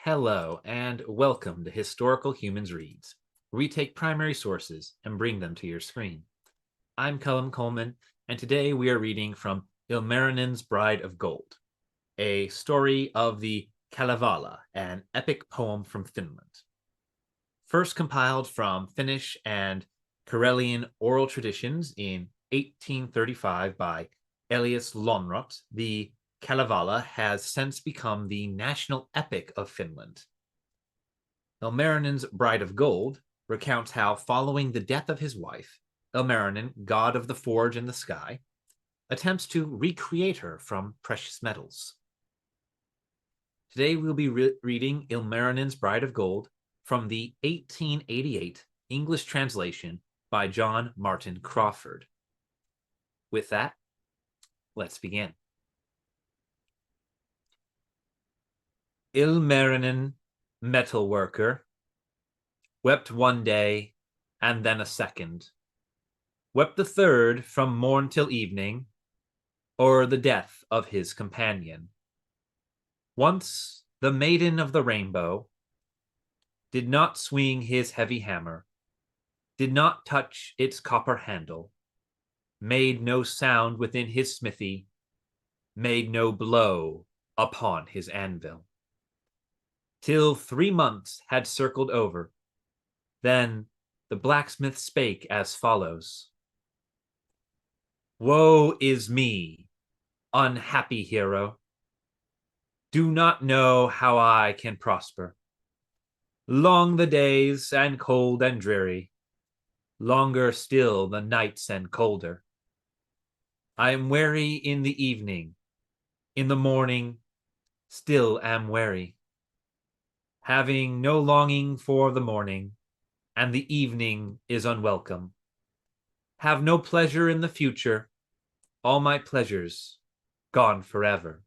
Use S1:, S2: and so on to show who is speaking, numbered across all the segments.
S1: Hello, and welcome to Historical Humans Reads, where we take primary sources and bring them to your screen. I'm Colum Coleman, and today we are reading from Ilmarinen's Bride of Gold, a story of the Kalevala, an epic poem from Finland. First compiled from Finnish and Karelian oral traditions in 1835 by Elias Lonnrot, the Kalevala has since become the national epic of Finland. Ilmarinen's Bride of Gold recounts how, following the death of his wife, Ilmarinen, god of the forge and the sky, attempts to recreate her from precious metals. Today we'll be reading Ilmarinen's Bride of Gold from the 1888 English translation by John Martin Crawford. With that, let's begin. Ilmarinen, metalworker, wept one day and then a second, wept the third from morn till evening, o'er the death of his companion. Once the maiden of the rainbow did not swing his heavy hammer, did not touch its copper handle, made no sound within his smithy, made no blow upon his anvil. Till 3 months had circled over, then the blacksmith spake as follows. Woe is me, unhappy hero! Do not know how I can prosper. Long the days and cold and dreary, longer still the nights and colder. I am weary in the evening, in the morning still am weary, having no longing for the morning, and the evening is unwelcome. Have no pleasure in the future, all my pleasures gone forever.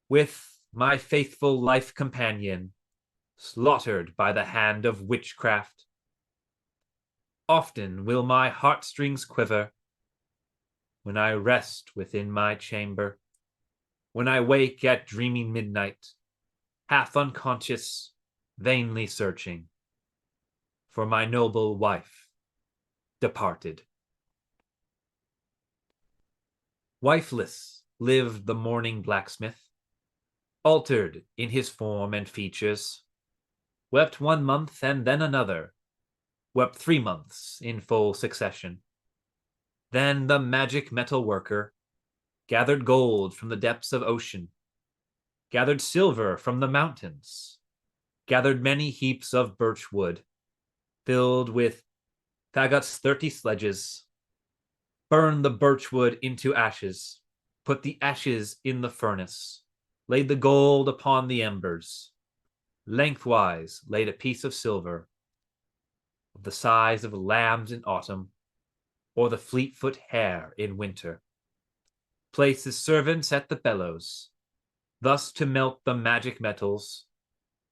S1: With my faithful life companion, slaughtered by the hand of witchcraft. Often will my heartstrings quiver when I rest within my chamber, when I wake at dreamy midnight, half unconscious, vainly searching for my noble wife departed. Wifeless lived the mourning blacksmith, altered in his form and features, wept 1 month and then another, wept 3 months in full succession. Then the magic metal worker gathered gold from the depths of ocean, gathered silver from the mountains, gathered many heaps of birch wood, filled with Fagot's 30 sledges, burned the birch wood into ashes, put the ashes in the furnace, laid the gold upon the embers, lengthwise laid a piece of silver, of the size of lambs in autumn, or the fleet-foot hare in winter, placed his servants at the bellows, thus to melt the magic metals.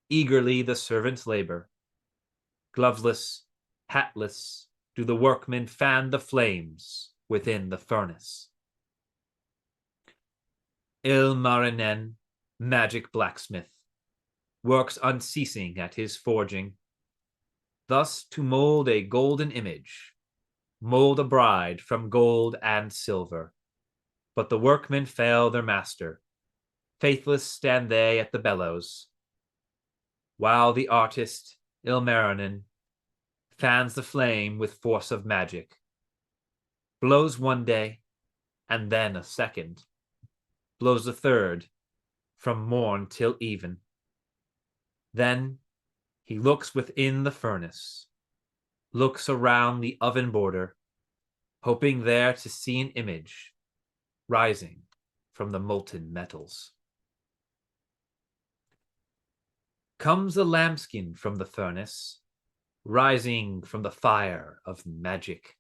S1: Eagerly the servants labor. Gloveless, hatless, do the workmen fan the flames within the furnace. Ilmarinen, magic blacksmith, works unceasing at his forging, thus to mold a golden image, mold a bride from gold and silver. But the workmen fail their master. Faithless stand they at the bellows, while the artist, Ilmarinen, fans the flame with force of magic, blows 1 day, and then a second, blows a third, from morn till even. Then he looks within the furnace, looks around the oven border, hoping there to see an image rising from the molten metals. Comes a lambskin from the furnace, rising from the fire of magic,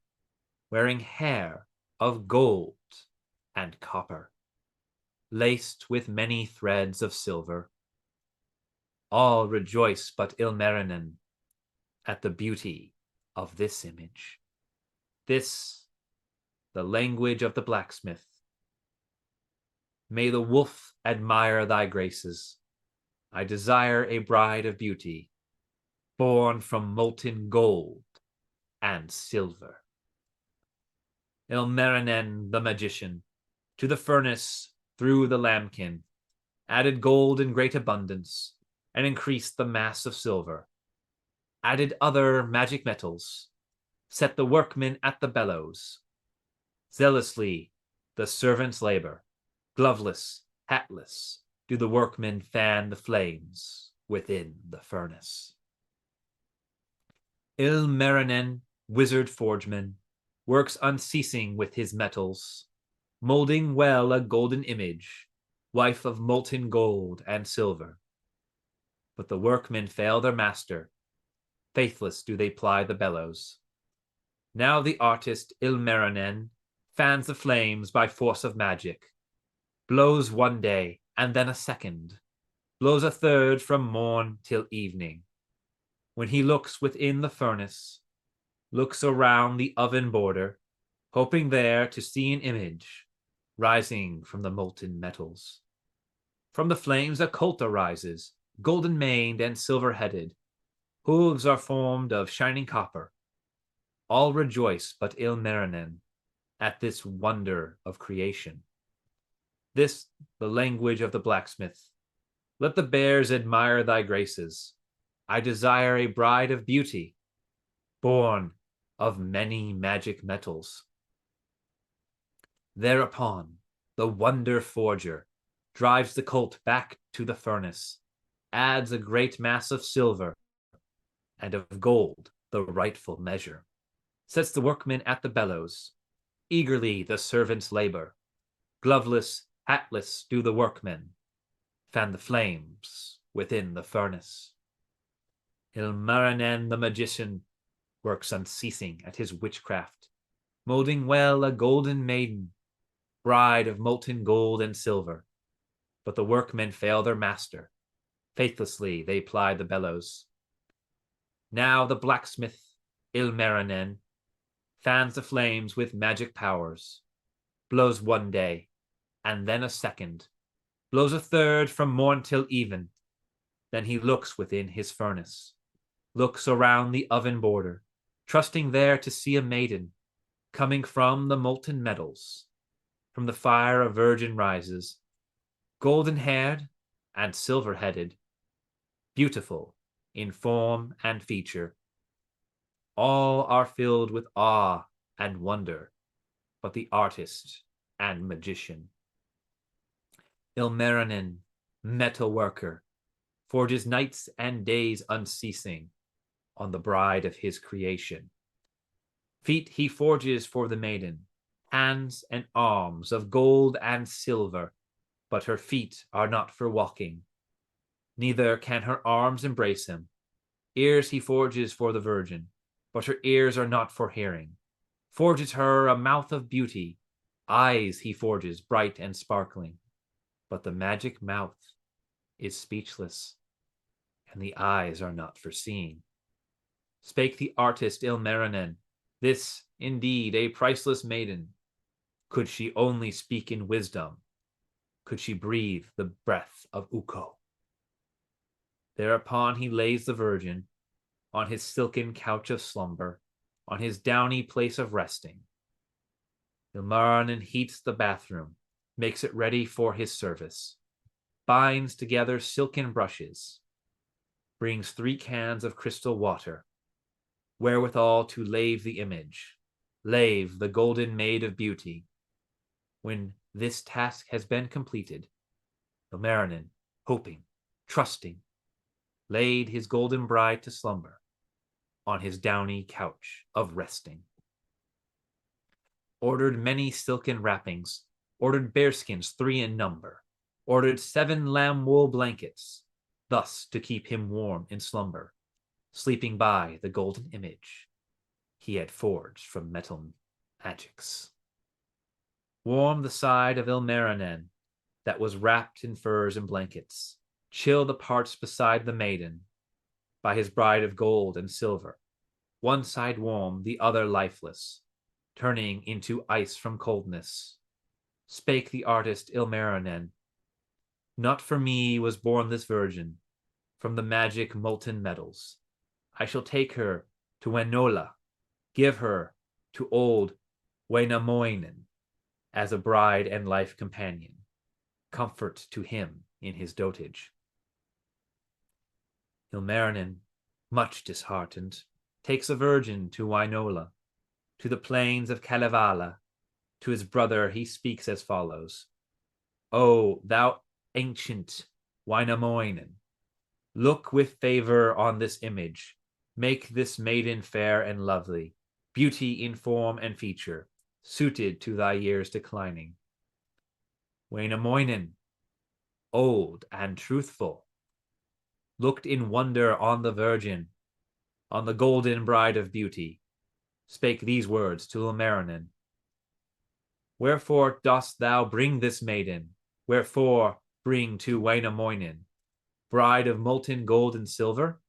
S1: wearing hair of gold and copper, laced with many threads of silver. All rejoice but Ilmarinen at the beauty of this image. This, the language of the blacksmith. May the wolf admire thy graces, I desire a bride of beauty, born from molten gold and silver. Ilmarinen the magician, to the furnace through the lambkin, added gold in great abundance, and increased the mass of silver, added other magic metals, set the workmen at the bellows. Zealously the servants labor, gloveless, hatless, do the workmen fan the flames within the furnace. Ilmarinen, wizard forgeman, works unceasing with his metals, molding well a golden image, wife of molten gold and silver. But the workmen fail their master, faithless do they ply the bellows. Now the artist Ilmarinen fans the flames by force of magic, blows one day and then a second, blows a third from morn till evening. When he looks within the furnace, looks around the oven border, hoping there to see an image rising from the molten metals. From the flames a colt arises, golden maned and silver-headed. Hooves are formed of shining copper. All rejoice but Ilmarinen at this wonder of creation. This, the language of the blacksmith. Let the bears admire thy graces. I desire a bride of beauty, born of many magic metals. Thereupon, the wonder forger drives the colt back to the furnace, adds a great mass of silver, and of gold the rightful measure, sets the workmen at the bellows. Eagerly the servants labor, gloveless, hatless do the workmen, fan the flames within the furnace. Ilmarinen the magician works unceasing at his witchcraft, molding well a golden maiden, bride of molten gold and silver. But the workmen fail their master, faithlessly they ply the bellows. Now the blacksmith Ilmarinen fans the flames with magic powers, blows one day, and then a second, blows a third from morn till even. Then he looks within his furnace, looks around the oven border, trusting there to see a maiden, coming from the molten metals. From the fire a virgin rises, golden-haired and silver-headed, beautiful in form and feature. All are filled with awe and wonder, but the artist and magician. Ilmarinen, metal worker, forges nights and days unceasing on the bride of his creation. Feet he forges for the maiden, hands and arms of gold and silver, but her feet are not for walking, neither can her arms embrace him. Ears he forges for the virgin, but her ears are not for hearing. Forges her a mouth of beauty, eyes he forges bright and sparkling, but the magic mouth is speechless, and the eyes are not for seeing. Spake the artist Ilmarinen, this indeed a priceless maiden. Could she only speak in wisdom, could she breathe the breath of Ukko. Thereupon he lays the virgin on his silken couch of slumber, on his downy place of resting. Ilmarinen heats the bathroom, makes it ready for his service, binds together silken brushes, brings 3 cans of crystal water, wherewithal to lave the image, lave the golden maid of beauty. When this task has been completed, Ilmarinen, hoping, trusting, laid his golden bride to slumber on his downy couch of resting. Ordered many silken wrappings, ordered bearskins 3 in number, ordered 7 lamb wool blankets, thus to keep him warm in slumber, sleeping by the golden image he had forged from metal magics. Warm the side of Ilmarinen that was wrapped in furs and blankets, chill the parts beside the maiden, by his bride of gold and silver, one side warm, the other lifeless, turning into ice from coldness. Spake the artist Ilmarinen, not for me was born this virgin, from the magic molten metals. I shall take her to Wainola, give her to old Wainamoinen as a bride and life companion, comfort to him in his dotage. Ilmarinen, much disheartened, takes a virgin to Wainola, to the plains of Kalevala. To his brother he speaks as follows: O thou ancient Wainamoinen, look with favor on this image, make this maiden fair and lovely, beauty in form and feature, suited to thy years declining. Wainamoinen, old and truthful, looked in wonder on the virgin, on the golden bride of beauty, spake these words to Ilmarinen: Wherefore dost thou bring this maiden? Wherefore bring to Wainamoinen, bride of molten gold and silver?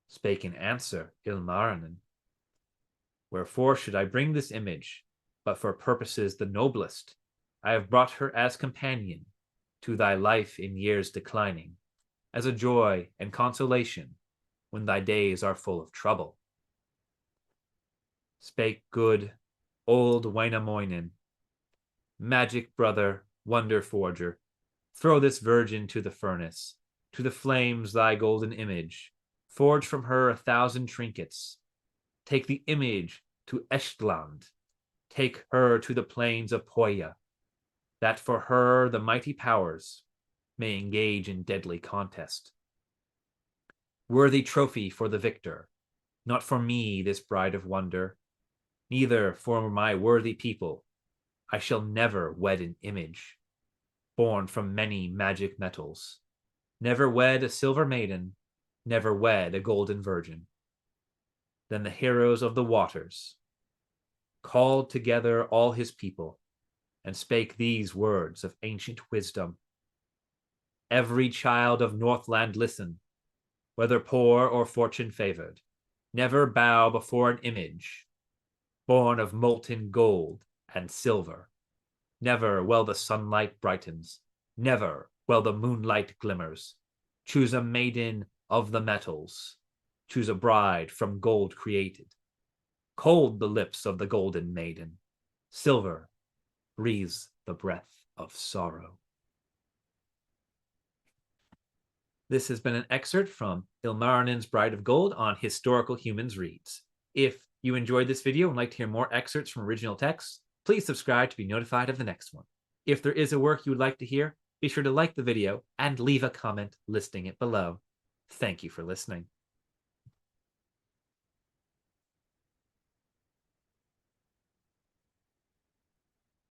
S1: Spake in answer Ilmarinen: Wherefore should I bring this image, but for purposes the noblest? I have brought her as companion to thy life in years declining, as a joy and consolation when thy days are full of trouble. Spake good old Wainamoinen: Magic brother, wonder forger, throw this virgin to the furnace, to the flames thy golden image, forge from her 1,000 trinkets. Take the image to Estland, take her to the plains of Pohja, that for her the mighty powers may engage in deadly contest. Worthy trophy for the victor, not for me this bride of wonder, neither for my worthy people. I shall never wed an image, born from many magic metals, never wed a silver maiden, never wed a golden virgin. Then the heroes of the waters called together all his people and spake these words of ancient wisdom: Every child of Northland listen, whether poor or fortune favored, never bow before an image born of molten gold and silver, never while the sunlight brightens, never while the moonlight glimmers. Choose a maiden of the metals, choose a bride from gold created. Cold the lips of the golden maiden, silver breathes the breath of sorrow. This has been an excerpt from Ilmarinen's Bride of Gold on Historical Humans Reads. If you enjoyed this video and like to hear more excerpts from original texts, please subscribe to be notified of the next one. If there is a work you would like to hear, be sure to like the video and leave a comment listing it below. Thank you for listening.